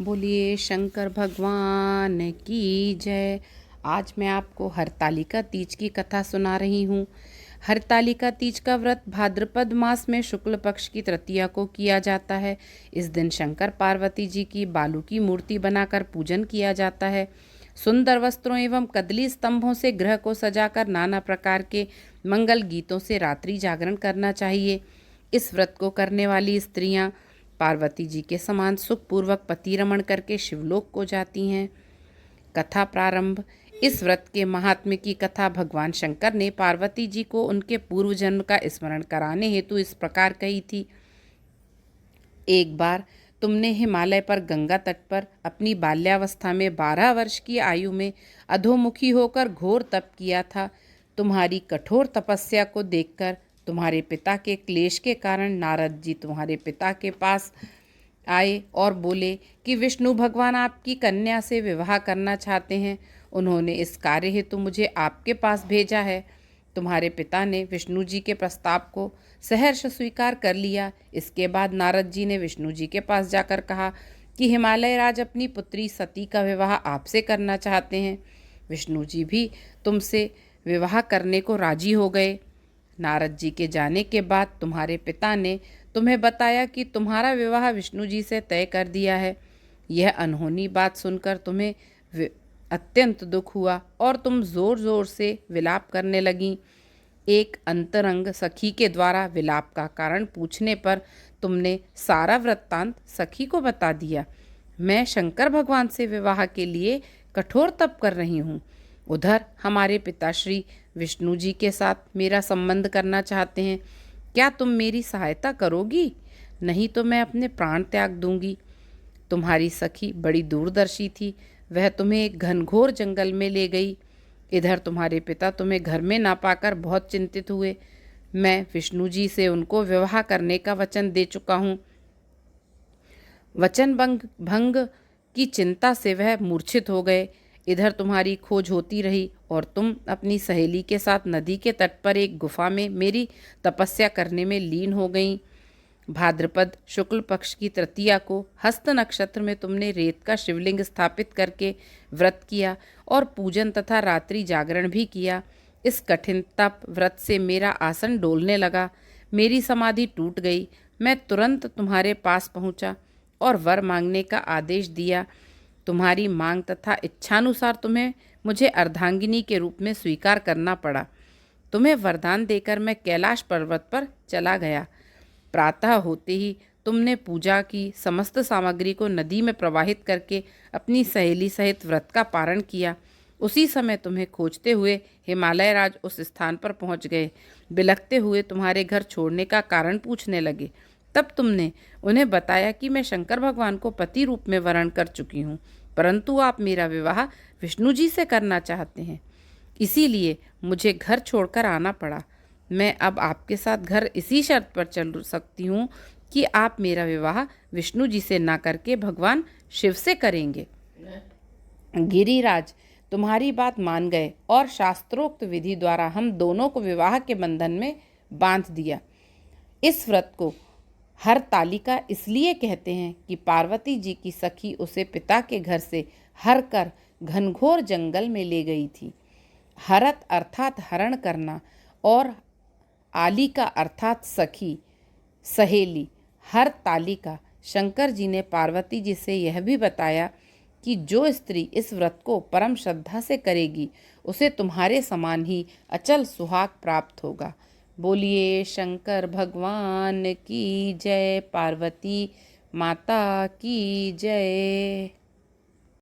बोलिए शंकर भगवान की जय। आज मैं आपको हरतालिका तीज की कथा सुना रही हूँ। हरतालिका तीज का व्रत भाद्रपद मास में शुक्ल पक्ष की तृतीया को किया जाता है। इस दिन शंकर पार्वती जी की बालू की मूर्ति बनाकर पूजन किया जाता है। सुंदर वस्त्रों एवं कदली स्तंभों से गृह को सजाकर नाना प्रकार के मंगल गीतों से रात्रि जागरण करना चाहिए। इस व्रत को करने वाली स्त्रियां पार्वती जी के समान सुखपूर्वक पति रमण करके शिवलोक को जाती हैं। कथा प्रारंभ। इस व्रत के महात्म्य की कथा भगवान शंकर ने पार्वती जी को उनके पूर्व जन्म का स्मरण कराने हेतु इस प्रकार कही थी। एक बार तुमने हिमालय पर गंगा तट पर अपनी बाल्यावस्था में 12 वर्ष की आयु में अधोमुखी होकर घोर तप किया था। तुम्हारी कठोर तपस्या को देखकर तुम्हारे पिता के क्लेश के कारण नारद जी तुम्हारे पिता के पास आए और बोले कि विष्णु भगवान आपकी कन्या से विवाह करना चाहते हैं। उन्होंने इस कार्य हेतु मुझे आपके पास भेजा है। तुम्हारे पिता ने विष्णु जी के प्रस्ताव को सहर्ष स्वीकार कर लिया। इसके बाद नारद जी ने विष्णु जी के पास जाकर कहा कि हिमालय राज अपनी पुत्री सती का विवाह आपसे करना चाहते हैं। विष्णु जी भी तुमसे विवाह करने को राजी हो गए। नारद जी के जाने के बाद तुम्हारे पिता ने तुम्हें बताया कि तुम्हारा विवाह विष्णु जी से तय कर दिया है। यह अनहोनी बात सुनकर तुम्हें अत्यंत दुख हुआ और तुम जोर जोर से विलाप करने लगीं। एक अंतरंग सखी के द्वारा विलाप का कारण पूछने पर तुमने सारा वृत्तांत सखी को बता दिया। मैं शंकर भगवान से विवाह के लिए कठोर तप कर रही हूँ। उधर हमारे पिताश्री विष्णु जी के साथ मेरा संबंध करना चाहते हैं। क्या तुम मेरी सहायता करोगी? नहीं तो मैं अपने प्राण त्याग दूंगी। तुम्हारी सखी बड़ी दूरदर्शी थी। वह तुम्हें एक घनघोर जंगल में ले गई। इधर तुम्हारे पिता तुम्हें घर में ना पाकर बहुत चिंतित हुए। मैं विष्णु जी से उनको विवाह करने का वचन दे चुका हूँ। वचन भंग की चिंता से वह मूर्छित हो गए। इधर तुम्हारी खोज होती रही और तुम अपनी सहेली के साथ नदी के तट पर एक गुफा में मेरी तपस्या करने में लीन हो गईं। भाद्रपद शुक्ल पक्ष की तृतीया को हस्त नक्षत्र में तुमने रेत का शिवलिंग स्थापित करके व्रत किया और पूजन तथा रात्रि जागरण भी किया। इस कठिन तप व्रत से मेरा आसन डोलने लगा। मेरी समाधि टूट गई। मैं तुरंत तुम्हारे पास पहुंचा और वर मांगने का आदेश दिया। तुम्हारी मांग तथा इच्छानुसार तुम्हें मुझे अर्धांगिनी के रूप में स्वीकार करना पड़ा। तुम्हें वरदान देकर मैं कैलाश पर्वत पर चला गया। प्रातः होते ही तुमने पूजा की समस्त सामग्री को नदी में प्रवाहित करके अपनी सहेली सहित व्रत का पारण किया। उसी समय तुम्हें खोजते हुए हिमालय राज उस स्थान पर पहुंच गए। बिलखते हुए तुम्हारे घर छोड़ने का कारण पूछने लगे। तब तुमने उन्हें बताया कि मैं शंकर भगवान को पति रूप में वरण कर चुकी हूँ, परंतु आप मेरा विवाह विष्णु जी से करना चाहते हैं। इसीलिए मुझे घर छोड़कर आना पड़ा। मैं अब आपके साथ घर इसी शर्त पर चल सकती हूँ कि आप मेरा विवाह विष्णु जी से ना करके भगवान शिव से करेंगे। गिरिराज तुम्हारी बात मान गए और शास्त्रोक्त विधि द्वारा हम दोनों को विवाह के बंधन में बांध दिया। इस व्रत को हरतालिका इसलिए कहते हैं कि पार्वती जी की सखी उसे पिता के घर से हर कर घनघोर जंगल में ले गई थी। हरत अर्थात हरण करना और आलिका अर्थात सखी सहेली। हरतालिका शंकर जी ने पार्वती जी से यह भी बताया कि जो स्त्री इस व्रत को परम श्रद्धा से करेगी उसे तुम्हारे समान ही अचल सुहाग प्राप्त होगा। बोलिए शंकर भगवान की जय। पार्वती माता की जय।